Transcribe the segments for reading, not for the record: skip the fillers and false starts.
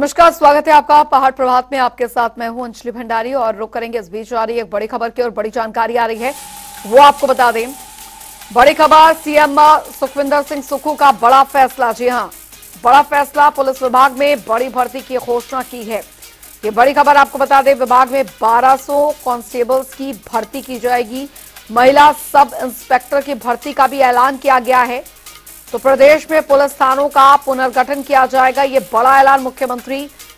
नमस्कार, स्वागत है आपका पहाड़ प्रभात में। आपके साथ मैं हूं अंजलि भंडारी और रुक करेंगे इस बीच आ रही एक बड़ी खबर की और बड़ी जानकारी आ रही है, वो आपको बता दें। बड़ी खबर, सीएम सुखविंदर सिंह सुक्खू का बड़ा फैसला। जी हां, बड़ा फैसला, पुलिस विभाग में बड़ी भर्ती की घोषणा की है। ये बड़ी खबर आपको बता दें, विभाग में 1200 कांस्टेबल्स की भर्ती की जाएगी। महिला सब इंस्पेक्टर की भर्ती का भी ऐलान किया गया है। तो प्रदेश में पुलिस थानों का पुनर्गठन किया जाएगा। ये बड़ा ऐलान मुख्यमंत्री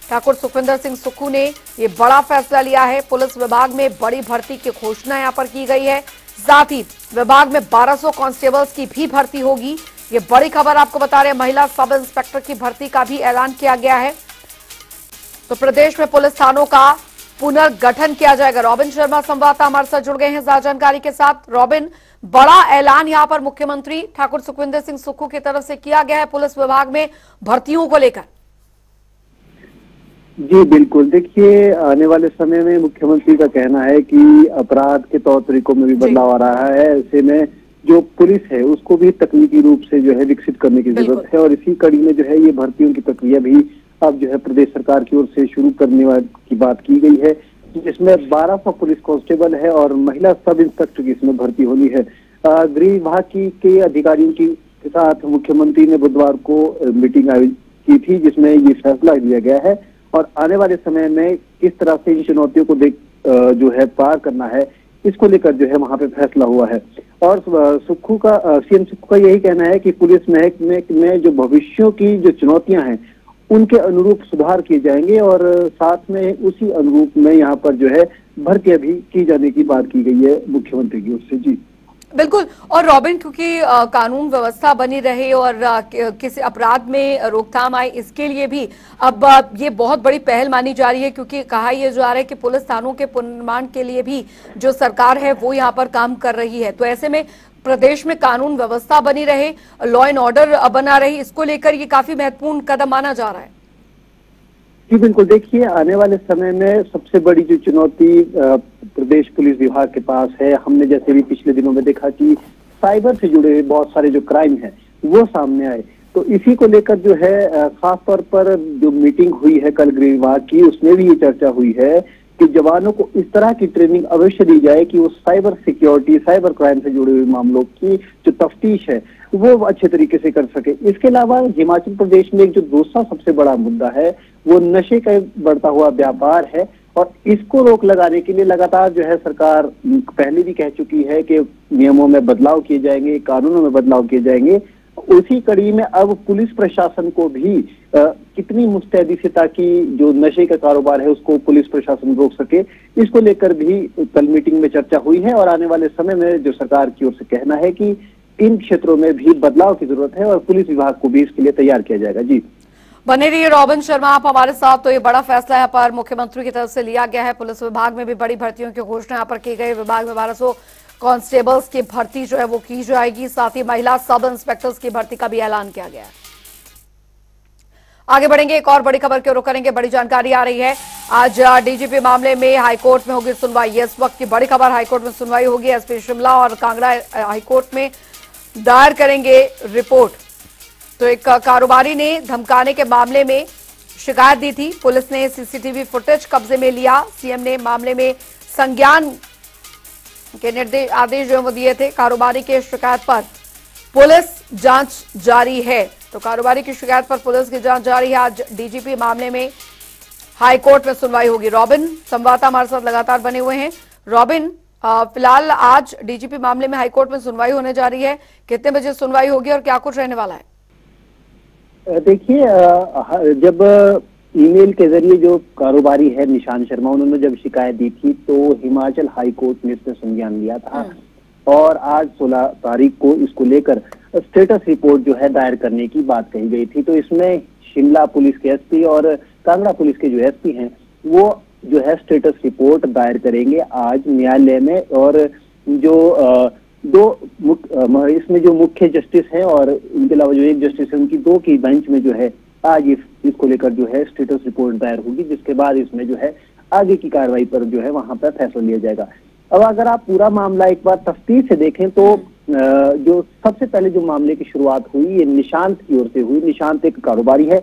ठाकुर सुखविंदर सिंह सुक्खू ने ये बड़ा फैसला लिया है। पुलिस विभाग में बड़ी भर्ती की घोषणा यहां पर की गई है। साथ ही विभाग में 1200 कांस्टेबल्स की भी भर्ती होगी। ये बड़ी खबर आपको बता रहे हैं। महिला सब इंस्पेक्टर की भर्ती का भी ऐलान किया गया है। तो प्रदेश में पुलिस थानों का पुनर्गठन किया जाएगा। रॉबिन शर्मा संवाददाता हमारे साथ जुड़ गए हैं ज्यादा जानकारी के साथ। रॉबिन, बड़ा ऐलान यहां पर मुख्यमंत्री ठाकुर सुखविंदर सिंह सुक्खू की तरफ से किया गया है पुलिस विभाग में भर्तियों को लेकर। जी बिल्कुल, देखिए आने वाले समय में मुख्यमंत्री का कहना है कि अपराध के तौर तरीकों में भी बदलाव आ रहा है। ऐसे में जो पुलिस है उसको भी तकनीकी रूप से जो है विकसित करने की जरूरत है और इसी कड़ी में जो है ये भर्तियों की प्रक्रिया भी अब जो है प्रदेश सरकार की ओर से शुरू करने की बात की गई है, जिसमें 1200 पुलिस कांस्टेबल है और महिला सब इंस्पेक्टर की इसमें भर्ती होनी है। गृह विभाग के अधिकारियों के साथ मुख्यमंत्री ने बुधवार को मीटिंग आयोजित की थी, जिसमें ये फैसला लिया गया है और आने वाले समय में किस तरह से इन चुनौतियों को जो है पार करना है, इसको लेकर जो है वहां पे फैसला हुआ है। और सीएम सुक्खू का यही कहना है कि पुलिस महकमे में जो भविष्यों की जो चुनौतियां हैं उनके अनुरूप सुधार किए जाएंगे और साथ में उसी अनुरूप में यहाँ पर जो है भर्तियां भी की जाने की बात की गई है मुख्यमंत्री की ओर से। जी बिल्कुल। और रॉबिन, क्योंकि कानून व्यवस्था बनी रहे और किसी अपराध में रोकथाम आए, इसके लिए भी अब ये बहुत बड़ी पहल मानी जा रही है, क्योंकि कहा यह जा रहा है कि पुलिस थानों के पुनर्निर्माण के लिए भी जो सरकार है वो यहाँ पर काम कर रही है। तो ऐसे में प्रदेश में कानून व्यवस्था बनी रहे, लॉ एंड ऑर्डर बना रहे, इसको लेकर ये काफी महत्वपूर्ण कदम माना जा रहा है। जी बिल्कुल, देखिए आने वाले समय में सबसे बड़ी जो चुनौती प्रदेश पुलिस विभाग के पास है, हमने जैसे भी पिछले दिनों में देखा कि साइबर से जुड़े बहुत सारे जो क्राइम है वो सामने आए। तो इसी को लेकर जो है खास तौर पर जो मीटिंग हुई है कल गृह विभाग की, उसमें भी ये चर्चा हुई है कि जवानों को इस तरह की ट्रेनिंग अवश्य दी जाए कि वो साइबर सिक्योरिटी, साइबर क्राइम से जुड़े हुए मामलों की जो तफ्तीश है वो अच्छे तरीके से कर सके। इसके अलावा हिमाचल प्रदेश में एक जो दूसरा सबसे बड़ा मुद्दा है वो नशे का बढ़ता हुआ व्यापार है और इसको रोक लगाने के लिए लगातार जो है सरकार पहले भी कह चुकी है कि नियमों में बदलाव किए जाएंगे, कानूनों में बदलाव किए जाएंगे। उसी कड़ी में अब पुलिस प्रशासन को भी कितनी मुस्तैदी से ताकि जो नशे का कारोबार है उसको पुलिस प्रशासन रोक सके, इसको लेकर भी कल मीटिंग में चर्चा हुई है और आने वाले समय में जो सरकार की ओर से कहना है कि इन क्षेत्रों में भी बदलाव की जरूरत है और पुलिस विभाग को भी इसके लिए तैयार किया जाएगा। जी बने रहिए रॉबिन शर्मा आप हमारे साथ। तो ये बड़ा फैसला यहाँ पर मुख्यमंत्री की तरफ से लिया गया है। पुलिस विभाग में भी बड़ी भर्तियों की घोषणा यहाँ पर की गई। विभाग में 1200 कांस्टेबल्स की भर्ती जो है वो की जाएगी। साथ ही महिला सब इंस्पेक्टर्स की भर्ती का भी ऐलान किया गया है। आगे बढ़ेंगे, एक और बड़ी खबर की ओर करेंगे। बड़ी जानकारी आ रही है, आज डीजीपी मामले में हाईकोर्ट में होगी सुनवाई। इस वक्त की बड़ी खबर, हाईकोर्ट में सुनवाई होगी। एसपी शिमला और कांगड़ा हाईकोर्ट में दायर करेंगे रिपोर्ट। तो एक कारोबारी ने धमकाने के मामले में शिकायत दी थी। पुलिस ने सीसीटीवी फुटेज कब्जे में लिया। सीएम ने मामले में संज्ञान के आदेश जो दिए थे। कारोबारी के शिकायत पर पुलिस जांच जारी है। तो कारोबारी की शिकायत पर पुलिस की जांच जारी है। आज डीजीपी मामले में हाईकोर्ट में सुनवाई होगी। रॉबिन संवाददाता हमारे साथ लगातार बने हुए हैं। रॉबिन, फिलहाल आज डीजीपी मामले में हाईकोर्ट में सुनवाई होने जा रही है। कितने बजे सुनवाई होगी और क्या कुछ रहने वाला है? देखिए, जब ईमेल के जरिए जो कारोबारी है निशान शर्मा, उन्होंने जब शिकायत दी थी तो हिमाचल हाई कोर्ट ने इसमें संज्ञान लिया था और आज 16 तारीख को इसको लेकर स्टेटस रिपोर्ट जो है दायर करने की बात कही गई थी। तो इसमें शिमला पुलिस के एसपी और कांगड़ा पुलिस के जो एसपी हैं वो जो है स्टेटस रिपोर्ट दायर करेंगे आज न्यायालय में। और जो इसमें जो मुख्य जस्टिस हैं और इनके अलावा जो एक जस्टिस है उनकी 2 की बेंच में जो है आज इसको लेकर जो है स्टेटस रिपोर्ट दायर होगी, जिसके बाद इसमें जो है आगे की कार्रवाई पर जो है वहां पर फैसला लिया जाएगा। अब अगर आप पूरा मामला एक बार तफ्तीश से देखें तो जो सबसे पहले जो मामले की शुरुआत हुई ये निशांत की ओर से हुई। निशांत एक कारोबारी है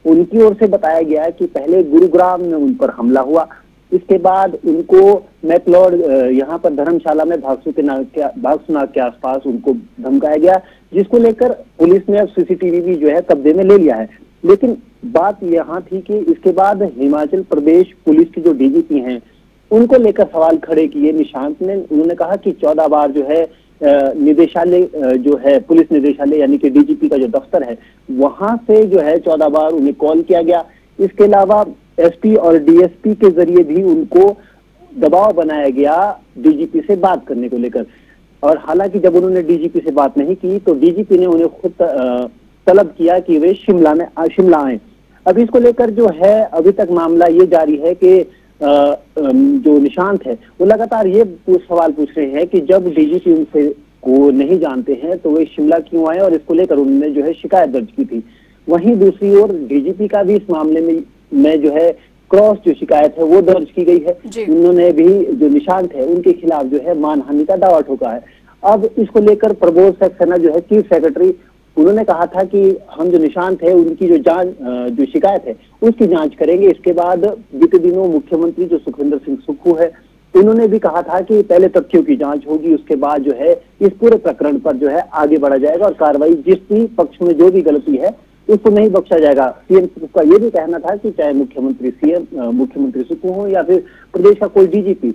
उनकी ओर से बताया गया कि पहले गुरुग्राम में उन पर हमला हुआ, इसके बाद उनको मैकलॉड यहाँ पर धर्मशाला में भागसुनाग के आसपास उनको धमकाया गया, जिसको लेकर पुलिस ने अब सीसीटीवी भी जो है कब्जे में ले लिया है। लेकिन बात यहाँ थी कि इसके बाद हिमाचल प्रदेश पुलिस के जो डीजीपी हैं उनको लेकर सवाल खड़े किए निशांत ने। उन्होंने कहा कि 14 बार जो है निदेशालय जो है पुलिस निदेशालय यानी कि डीजीपी का जो दफ्तर है वहां से जो है 14 बार उन्हें कॉल किया गया। इसके अलावा एसपी और डीएसपी के जरिए भी उनको दबाव बनाया गया डीजीपी से बात करने को लेकर। और हालांकि जब उन्होंने डीजीपी से बात नहीं की तो डीजीपी ने उन्हें खुद तलब किया कि वे शिमला आए। अब इसको लेकर जो है अभी तक मामला ये जारी है कि जो निशांत है वो लगातार ये सवाल पूछ रहे हैं कि जब डीजीपी उनसे को नहीं जानते हैं तो वे शिमला क्यों आए, और इसको लेकर उन्होंने जो है शिकायत दर्ज की थी। वहीं दूसरी ओर डीजीपी का भी इस मामले में जो है क्रॉस जो शिकायत है वो दर्ज की गई है। उन्होंने भी जो निशांत है उनके खिलाफ जो है मानहानि का दावा ठोका है। अब इसको लेकर प्रबोध सक्सेना जो है चीफ सेक्रेटरी, उन्होंने कहा था कि हम जो निशांत है उनकी जो शिकायत है उसकी जांच करेंगे। इसके बाद बीते दिनों मुख्यमंत्री जो सुखविंदर सिंह सुक्खू है उन्होंने भी कहा था कि पहले तथ्यों की जांच होगी, उसके बाद जो है इस पूरे प्रकरण पर जो है आगे बढ़ा जाएगा और कार्रवाई जिस भी पक्ष में जो भी गलती है उसको नहीं बख्शा जाएगा। सीएम का ये भी कहना था कि चाहे मुख्यमंत्री सुक्खू हो या फिर प्रदेश का कोई डीजीपी,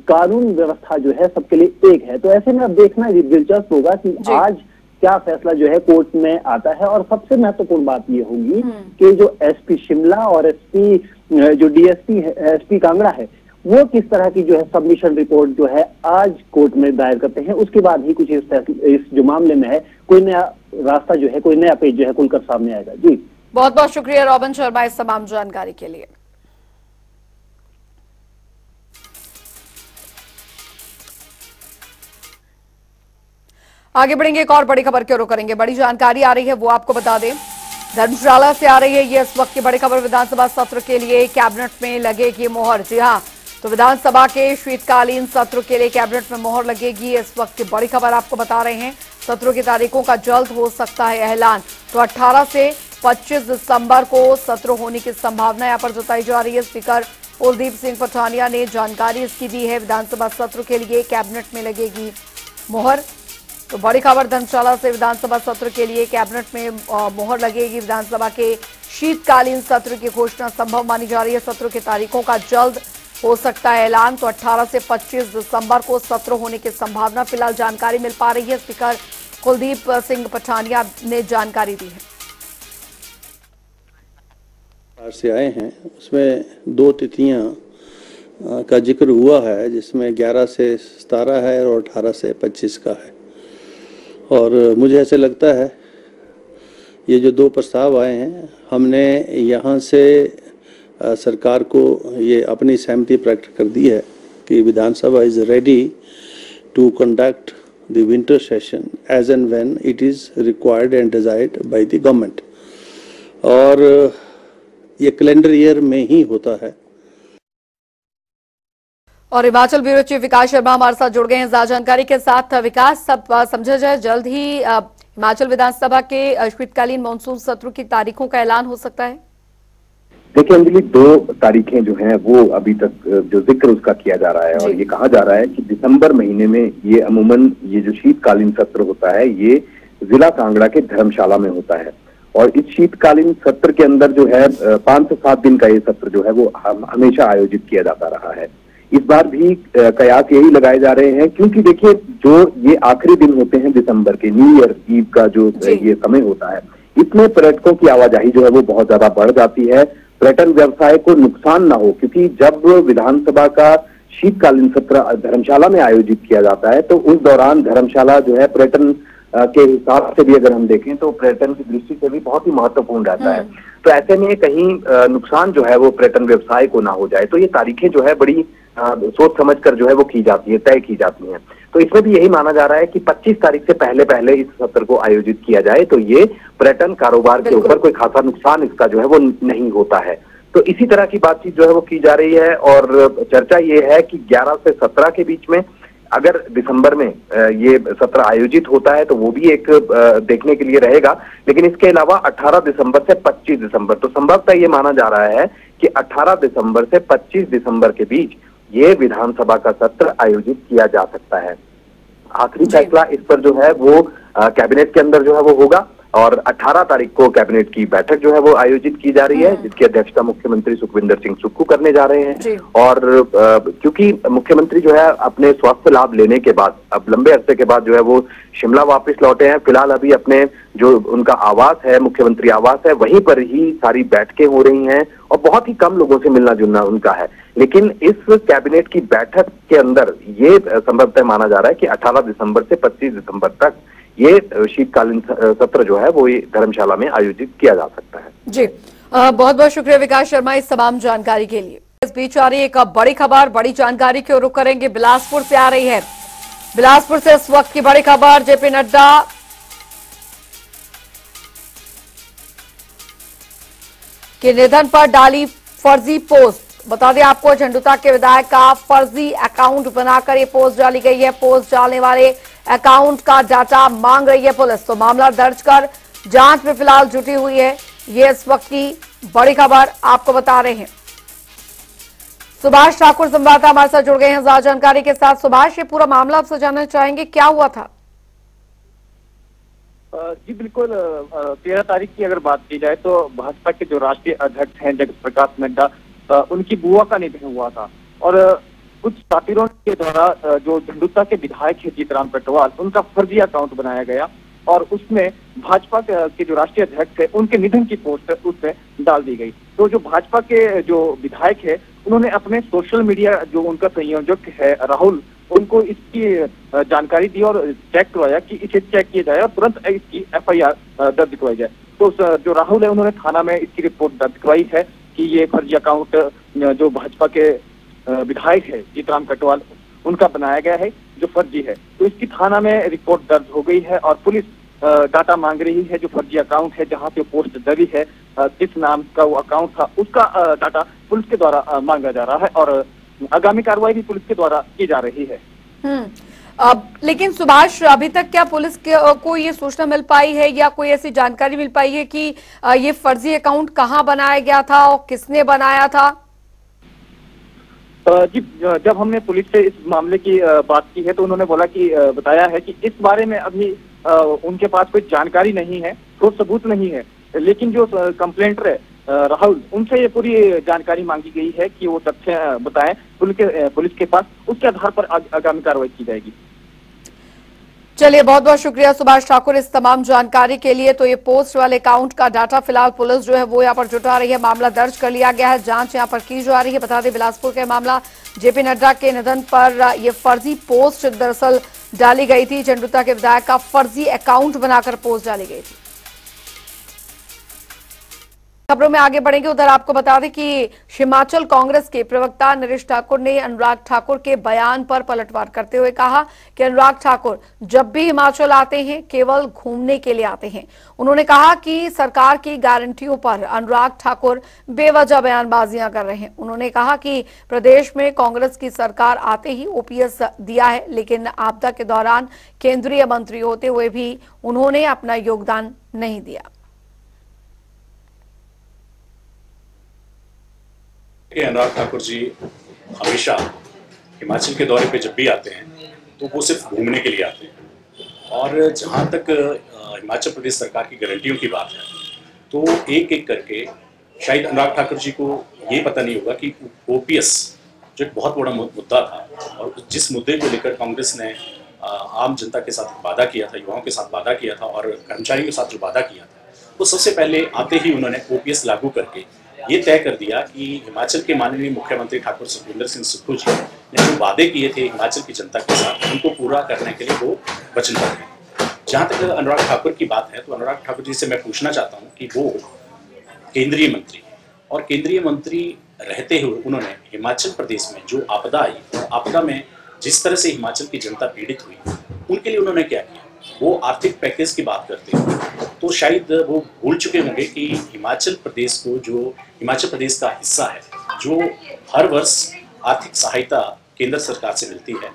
कानून व्यवस्था जो है सबके लिए एक है। तो ऐसे में अब देखना दिलचस्प होगा कि आज क्या फैसला जो है कोर्ट में आता है। और सबसे महत्वपूर्ण बात ये होगी कि जो एसपी शिमला और एसपी जो डीएसपी है एसपी कांगड़ा है वो किस तरह की जो है सबमिशन रिपोर्ट जो है आज कोर्ट में दायर करते हैं। उसके बाद ही कुछ इस जो मामले में है कोई नया रास्ता जो है, कोई नया पेज जो है खुलकर सामने आएगा। जी बहुत बहुत शुक्रिया रॉबिन शर्मा इस तमाम जानकारी के लिए। आगे बढ़ेंगे, एक और बड़ी खबर की ओर करेंगे। बड़ी जानकारी आ रही है वो आपको बता दें, धर्मशाला से आ रही है ये इस वक्त की बड़ी खबर। विधानसभा सत्र के लिए कैबिनेट में लगेगी मोहर। जी हां, तो विधानसभा के शीतकालीन सत्र के लिए कैबिनेट में मोहर लगेगी, इस वक्त की बड़ी खबर आपको बता रहे हैं। सत्रों की तारीखों का जल्द हो सकता है ऐलान। तो 18 से 25 दिसंबर को सत्र होने की संभावना यहां पर जताई जा रही है। स्पीकर कुलदीप सिंह पठानिया ने जानकारी इसकी दी है। विधानसभा सत्र के लिए कैबिनेट में लगेगी मोहर। तो बड़ी खबर धर्मशाला से, विधानसभा सत्र के लिए कैबिनेट में मोहर लगेगी। विधानसभा के शीतकालीन सत्र की घोषणा संभव मानी जा रही है। सत्र की तारीखों का जल्द हो सकता है ऐलान। तो 18 से 25 दिसंबर को सत्र होने की संभावना फिलहाल जानकारी मिल पा रही है। स्पीकर कुलदीप सिंह पठानिया ने जानकारी दी है। से आए हैं उसमें 2 तिथियां का जिक्र हुआ है, जिसमें 11 से 17 है और 18 से 25 का है। और मुझे ऐसे लगता है ये जो 2 प्रस्ताव आए हैं, हमने यहाँ से सरकार को ये अपनी सहमति प्रकट कर दी है कि विधानसभा is ready to conduct the winter session as and when it is required and desired by the government. और ये कैलेंडर ईयर में ही होता है। और हिमाचल ब्यूरो चीफ विकास शर्मा हमारे साथ जुड़ गए हैं ज्यादा जानकारी के साथ। विकास, सब समझा जाए जल्द ही हिमाचल विधानसभा के शीतकालीन मानसून सत्र की तारीखों का ऐलान हो सकता है? देखिए अंजलि, 2 तारीखें जो हैं वो अभी तक जो जिक्र उसका किया जा रहा है और ये कहा जा रहा है कि दिसंबर महीने में ये अमूमन ये जो शीतकालीन सत्र होता है ये जिला कांगड़ा के धर्मशाला में होता है। और इस शीतकालीन सत्र के अंदर जो है 5 से 7 दिन का ये सत्र जो है वो हमेशा आयोजित किया जाता रहा है। इस बार भी कयास यही लगाए जा रहे हैं, क्योंकि देखिए जो ये आखिरी दिन होते हैं दिसंबर के, न्यू ईयर ईव का जो ये समय होता है, इसमें पर्यटकों की आवाजाही जो है वो बहुत ज्यादा बढ़ जाती है। पर्यटन व्यवसाय को नुकसान ना हो, क्योंकि जब विधानसभा का शीतकालीन सत्र धर्मशाला में आयोजित किया जाता है तो उस दौरान धर्मशाला जो है पर्यटन के हिसाब से भी अगर हम देखें तो पर्यटन की दृष्टि से भी बहुत ही महत्वपूर्ण रहता है। तो ऐसे में कहीं नुकसान जो है वो पर्यटन व्यवसाय को ना हो जाए, तो ये तारीखें जो है बड़ी सोच समझकर जो है वो की जाती है, तय की जाती हैं। तो इसमें भी यही माना जा रहा है कि 25 तारीख से पहले इस सत्र को आयोजित किया जाए तो ये पर्यटन कारोबार के ऊपर कोई खासा नुकसान इसका जो है वो नहीं होता है। तो इसी तरह की बातचीत जो है वो की जा रही है और चर्चा ये है कि 11 से 17 के बीच में अगर दिसंबर में ये सत्र आयोजित होता है तो वो भी एक देखने के लिए रहेगा। लेकिन इसके अलावा 18 दिसंबर से 25 दिसंबर, तो संभवतः ये माना जा रहा है कि 18 दिसंबर से 25 दिसंबर के बीच ये विधानसभा का सत्र आयोजित किया जा सकता है। आखिरी फैसला इस पर जो है वो कैबिनेट के अंदर जो है वो होगा, और 18 तारीख को कैबिनेट की बैठक जो है वो आयोजित की जा रही है, जिसकी अध्यक्षता मुख्यमंत्री सुखविंदर सिंह सुक्खू करने जा रहे हैं। और क्योंकि मुख्यमंत्री जो है अपने स्वास्थ्य लाभ लेने के बाद, अब लंबे अरसे के बाद जो है वो शिमला वापस लौटे हैं, फिलहाल अभी अपने जो उनका आवास है, मुख्यमंत्री आवास है, वहीं पर ही सारी बैठकें हो रही हैं और बहुत ही कम लोगों से मिलना जुलना उनका है। लेकिन इस कैबिनेट की बैठक के अंदर ये संभवतः माना जा रहा है कि 18 दिसंबर से 25 दिसंबर तक ये शीतकालीन सत्र जो है वो धर्मशाला में आयोजित किया जा सकता है। जी, बहुत बहुत शुक्रिया विकास शर्मा इस तमाम जानकारी के लिए। इस बीच आ रही एक बड़ी खबर, बड़ी जानकारी की ओर रुख करेंगे। बिलासपुर से आ रही है। बिलासपुर से इस वक्त की बड़ी खबर, जेपी नड्डा के निधन पर डाली फर्जी पोस्ट। बता दें आपको, झंडुता के विधायक का फर्जी अकाउंट बनाकर ये पोस्ट डाली गई है। पोस्ट डालने वाले अकाउंट का डाटा मांग रही है पुलिस, तो मामला दर्ज कर जांच में फिलहाल जुटी हुई है। ये इस वक्त की बड़ी खबर आपको बता रहे हैं। सुभाष ठाकुर संवाददाता हमारे साथ जुड़ गए हैं ज्यादा जानकारी के साथ। सुभाष, ये पूरा मामला आपसे जानना चाहेंगे, क्या हुआ था? जी बिल्कुल, 13 तारीख की अगर बात की जाए तो भाजपा के जो राष्ट्रीय अध्यक्ष हैं जगत प्रकाश नड्डा, उनकी बुआ का निधन हुआ था और कुछ साथीरों के द्वारा जो झंडुता के विधायक है जीतराम पेटवाल, उनका फर्जी अकाउंट बनाया गया और उसमें भाजपा के जो राष्ट्रीय अध्यक्ष है उनके निधन की पोस्ट उसमें डाल दी गई। तो जो भाजपा के जो विधायक है उन्होंने अपने सोशल मीडिया, जो उनका संयोजक है राहुल, उनको इसकी जानकारी दी और चेक करवाया कि इसे चेक किया जाए और तुरंत इसकी FIR दर्ज करवाई जाए। तो जो राहुल है उन्होंने थाना में इसकी रिपोर्ट दर्ज करवाई है कि ये फर्जी अकाउंट जो भाजपा के विधायक है जीतराम पेटवाल उनका बनाया गया है, जो फर्जी है। तो इसकी थाना में रिपोर्ट दर्ज हो गई है और पुलिस डाटा मांग रही है। जो फर्जी अकाउंट है, जहां पे पोस्ट डली है, किस नाम का वो अकाउंट था, उसका डाटा पुलिस के द्वारा मांगा जा रहा है और आगामी कार्रवाई भी पुलिस के द्वारा की जा रही है। लेकिन सुभाष, अभी तक क्या पुलिस को ये सूचना मिल पाई है या कोई ऐसी जानकारी मिल पाई है कि ये फर्जी अकाउंट कहां बनाया गया था और किसने बनाया था? जी, जब हमने पुलिस से इस मामले की बात की है तो उन्होंने बोला कि बताया है कि इस बारे में अभी उनके पास कोई जानकारी नहीं है, ठोस सबूत नहीं है। लेकिन जो कंप्लेंटर है राहुल, उनसे ये पूरी जानकारी मांगी गई है कि वो तथ्य बताएं पुलिस के पास, उसके आधार पर आगामी कार्रवाई की जाएगी। चलिए, बहुत बहुत शुक्रिया सुभाष ठाकुर इस तमाम जानकारी के लिए। तो ये पोस्ट वाले अकाउंट का डाटा फिलहाल पुलिस जो है वो यहाँ पर जुटा रही है। मामला दर्ज कर लिया गया है, जांच यहाँ पर की जा रही है। बता दें, बिलासपुर का मामला, जेपी नड्डा के निधन पर ये फर्जी पोस्ट दरअसल डाली गई थी। झंडुता के विधायक का फर्जी अकाउंट बनाकर पोस्ट डाली गई थी। खबरों में आगे बढ़ेंगे। उधर आपको बता दें कि हिमाचल कांग्रेस के प्रवक्ता नरेश ठाकुर ने अनुराग ठाकुर के बयान पर पलटवार करते हुए कहा कि अनुराग ठाकुर जब भी हिमाचल आते हैं केवल घूमने के लिए आते हैं। उन्होंने कहा कि सरकार की गारंटियों पर अनुराग ठाकुर बेवजह बयानबाजियां कर रहे हैं। उन्होंने कहा कि प्रदेश में कांग्रेस की सरकार आते ही OPS दिया है, लेकिन आपदा के दौरान केंद्रीय मंत्री होते हुए भी उन्होंने अपना योगदान नहीं दिया। अनुराग ठाकुर जी हमेशा हिमाचल के दौरे पे जब भी आते हैं तो वो सिर्फ घूमने के लिए आते हैं। और जहाँ तक हिमाचल प्रदेश सरकार की गारंटियों की बात है तो एक एक करके शायद अनुराग ठाकुर जी को ये पता नहीं होगा कि OPS जो एक बहुत बड़ा मुद्दा था और जिस मुद्दे को लेकर कांग्रेस ने आम जनता के साथ वादा किया था, युवाओं के साथ वादा किया था और कर्मचारियों के साथ जो वादा किया था, वो सबसे पहले आते ही उन्होंने OPS लागू करके ये तय कर दिया कि हिमाचल के माननीय मुख्यमंत्री ठाकुर सुखविंदर सिंह सुक्खू जी ने जो वादे किए थे हिमाचल की जनता के साथ, उनको पूरा करने के लिए वो वचनबद्ध हैं। जहाँ तक अनुराग ठाकुर की बात है तो अनुराग ठाकुर जी से मैं पूछना चाहता हूँ कि वो केंद्रीय मंत्री हैं और केंद्रीय मंत्री रहते हुए उन्होंने हिमाचल प्रदेश में जो आपदा आई, आपदा में जिस तरह से हिमाचल की जनता पीड़ित हुई, उनके लिए उन्होंने क्या किया? वो आर्थिक पैकेज की बात करते हैं तो शायद वो भूल चुके होंगे कि हिमाचल प्रदेश को, जो हिमाचल प्रदेश का हिस्सा है, जो हर वर्ष आर्थिक सहायता केंद्र सरकार से मिलती है,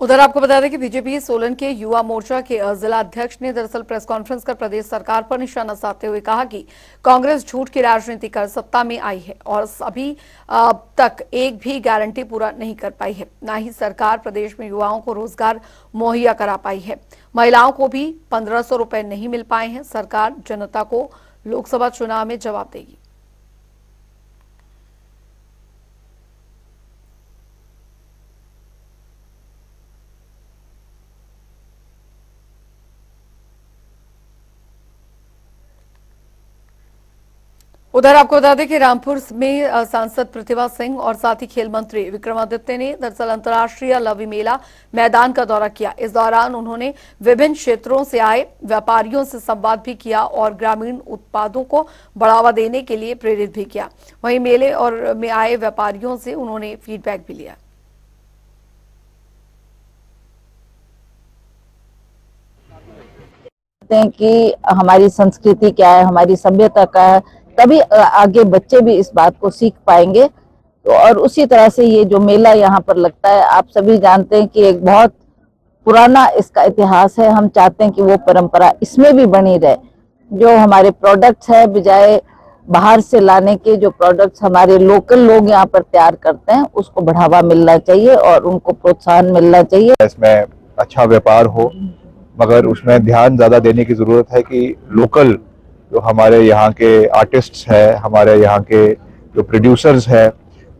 उधर आपको बता दें कि बीजेपी सोलन के युवा मोर्चा के जिला अध्यक्ष ने दरअसल प्रेस कॉन्फ्रेंस कर प्रदेश सरकार पर निशाना साधते हुए कहा कि कांग्रेस झूठ की राजनीति कर सत्ता में आई है और अभी तक एक भी गारंटी पूरा नहीं कर पाई है। न ही सरकार प्रदेश में युवाओं को रोजगार मुहैया करा पाई है। महिलाओं को भी 1500 रुपए नहीं मिल पाए हैं। सरकार जनता को लोकसभा चुनाव में जवाब देगी। उधर आपको बता दें कि रामपुर में सांसद प्रतिभा सिंह और साथ ही खेल मंत्री विक्रमादित्य ने दरअसल अंतर्राष्ट्रीय लवी मेला मैदान का दौरा किया। इस दौरान उन्होंने विभिन्न क्षेत्रों से आए व्यापारियों से संवाद भी किया और ग्रामीण उत्पादों को बढ़ावा देने के लिए प्रेरित भी किया। वहीं मेले और में आए व्यापारियों से उन्होंने फीडबैक भी लिया। कि हमारी संस्कृति क्या है, हमारी सभ्यता क्या है, तभी आगे बच्चे भी इस बात को सीख पाएंगे। तो और उसी तरह से ये जो मेला यहाँ पर लगता है, आप सभी जानते हैं कि एक बहुत पुराना इसका इतिहास है। हम चाहते हैं कि वो परंपरा इसमें भी बनी रहे। जो हमारे प्रोडक्ट्स है, बजाय बाहर से लाने के, जो प्रोडक्ट्स हमारे लोकल लोग यहाँ पर तैयार करते हैं, उसको बढ़ावा मिलना चाहिए और उनको प्रोत्साहन मिलना चाहिए। इसमें अच्छा व्यापार हो, मगर उसमें ध्यान ज्यादा देने की जरूरत है कि लोकल जो हमारे यहाँ के आर्टिस्ट्स हैं, हमारे यहाँ के जो प्रोड्यूसर्स हैं,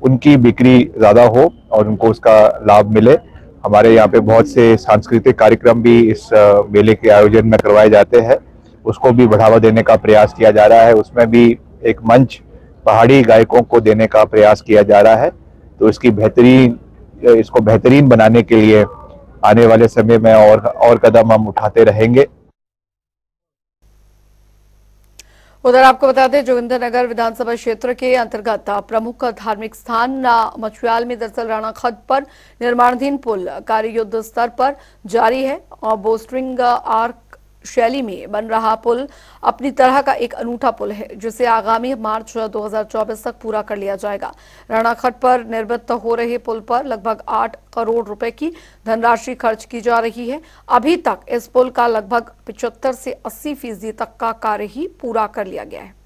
उनकी बिक्री ज़्यादा हो और उनको उसका लाभ मिले। हमारे यहाँ पे बहुत से सांस्कृतिक कार्यक्रम भी इस मेले के आयोजन में करवाए जाते हैं, उसको भी बढ़ावा देने का प्रयास किया जा रहा है। उसमें भी एक मंच पहाड़ी गायकों को देने का प्रयास किया जा रहा है। तो इसको बेहतरीन बनाने के लिए आने वाले समय में और कदम हम उठाते रहेंगे। उधर आपको बता दें, जोगिंद्रनगर विधानसभा क्षेत्र के अंतर्गत प्रमुख धार्मिक स्थान मछुआल में दरअसल राणा खड्ड पर निर्माणाधीन पुल कार्य युद्ध स्तर पर जारी है और बोस्टरिंग आर्क शैली में बन रहा पुल अपनी तरह का एक अनूठा पुल है, जिसे आगामी मार्च 2024 तक पूरा कर लिया जाएगा। राणा खड्ड पर निर्मित हो रहे पुल पर लगभग 8 करोड़ रुपए की धनराशि खर्च की जा रही है। अभी तक इस पुल का लगभग 75 से 80% तक का कार्य ही पूरा कर लिया गया है।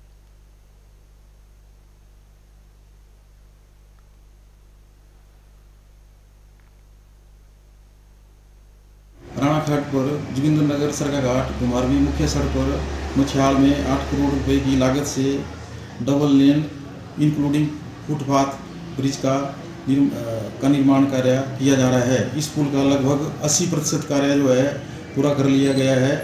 राणा खड्ड पर जोगिंद्रनगर सरका घाट कुमारवी मुख्य सड़क पर मछियाल में 8 करोड़ रुपए की लागत से double lane including footpath bridge का निर्माण कार्य किया जा रहा है। इस पुल का लगभग 80% कार्य जो है पूरा कर लिया गया है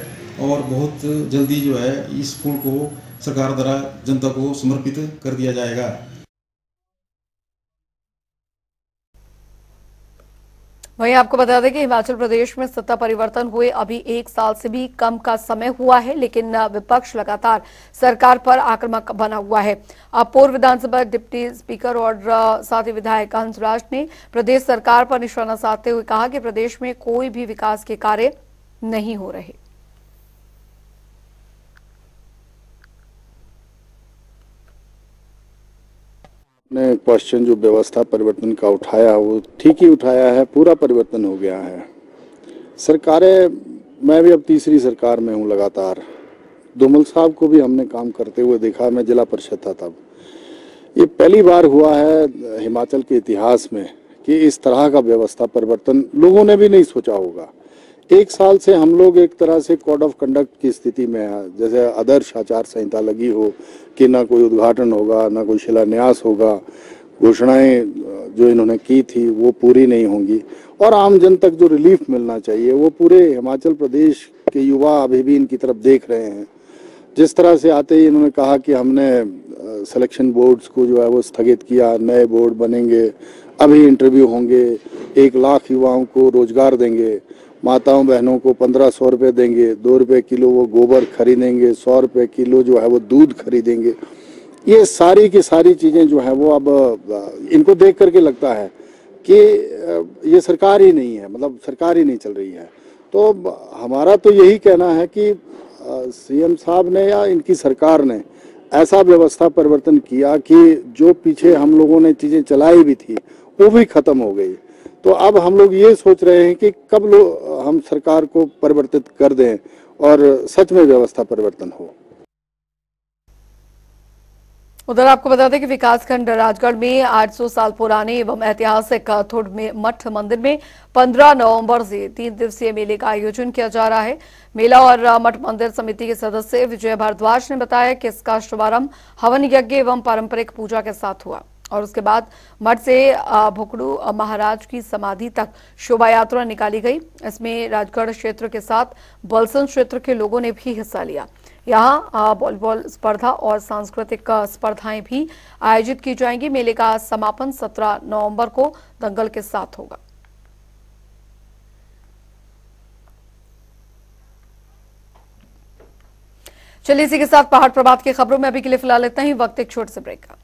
और बहुत जल्दी जो है इस पुल को सरकार द्वारा जनता को समर्पित कर दिया जाएगा। वहीं आपको बता दें कि हिमाचल प्रदेश में सत्ता परिवर्तन हुए अभी 1 साल से भी कम का समय हुआ है, लेकिन विपक्ष लगातार सरकार पर आक्रामक बना हुआ है। अब पूर्व विधानसभा डिप्टी स्पीकर और साथ ही विधायक हंसराज ने प्रदेश सरकार पर निशाना साधते हुए कहा कि प्रदेश में कोई भी विकास के कार्य नहीं हो रहे। ने क्वेश्चन जो व्यवस्था परिवर्तन का उठाया वो ठीक ही उठाया है। पूरा परिवर्तन हो गया है। सरकारें, मैं भी अब तीसरी सरकार में हूँ लगातार। धूमल साहब को भी हमने काम करते हुए देखा, मैं जिला परिषद था तब। ये पहली बार हुआ है हिमाचल के इतिहास में कि इस तरह का व्यवस्था परिवर्तन लोगों ने भी नहीं सोचा होगा। 1 साल से हम लोग एक तरह से कोड ऑफ कंडक्ट की स्थिति में है, जैसे आदर्श आचार संहिता लगी हो कि ना कोई उद्घाटन होगा, ना कोई शिलान्यास होगा, घोषणाएं जो इन्होंने की थी वो पूरी नहीं होंगी और आम जन तक जो रिलीफ मिलना चाहिए वो पूरे हिमाचल प्रदेश के युवा अभी भी इनकी तरफ देख रहे हैं। जिस तरह से आते ही इन्होंने कहा कि हमने सिलेक्शन बोर्ड्स को जो है वो स्थगित किया, नए बोर्ड बनेंगे, अभी इंटरव्यू होंगे, 1 लाख युवाओं को रोजगार देंगे, माताओं बहनों को 1500 रुपये देंगे, 2 रुपये किलो वो गोबर खरीदेंगे, 100 रुपये किलो जो है वो दूध खरीदेंगे। ये सारी की सारी चीज़ें जो है वो अब इनको देख करके लगता है कि ये सरकार ही नहीं है, मतलब सरकार ही नहीं चल रही है। तो हमारा तो यही कहना है कि सीएम साहब ने या इनकी सरकार ने ऐसा व्यवस्था परिवर्तन किया कि जो पीछे हम लोगों ने चीज़ें चलाई भी थी वो भी खत्म हो गई। तो अब हम लोग ये सोच रहे हैं कि कब हम सरकार को परिवर्तित कर दें और सच में व्यवस्था परिवर्तन हो। उधर आपको बता दें कि विकासखंड राजगढ़ में 800 साल पुराने एवं ऐतिहासिक थुड़ मठ मंदिर में 15 नवंबर से 3 दिवसीय मेले का आयोजन किया जा रहा है। मेला और मठ मंदिर समिति के सदस्य विजय भारद्वाज ने बताया कि इसका शुभारंभ हवन यज्ञ एवं पारंपरिक पूजा के साथ हुआ और उसके बाद मठ से भुकड़ू महाराज की समाधि तक शोभा यात्रा निकाली गई। इसमें राजगढ़ क्षेत्र के साथ बलसन क्षेत्र के लोगों ने भी हिस्सा लिया। यहाँ वॉलीबॉल स्पर्धा और सांस्कृतिक स्पर्धाएं भी आयोजित की जाएंगी। मेले का समापन 17 नवंबर को दंगल के साथ होगा। चलिए इसी के साथ पहाड़ प्रभात की खबरों में अभी के लिए फिलहाल इतना ही। वक्त एक छोटे से ब्रेक का।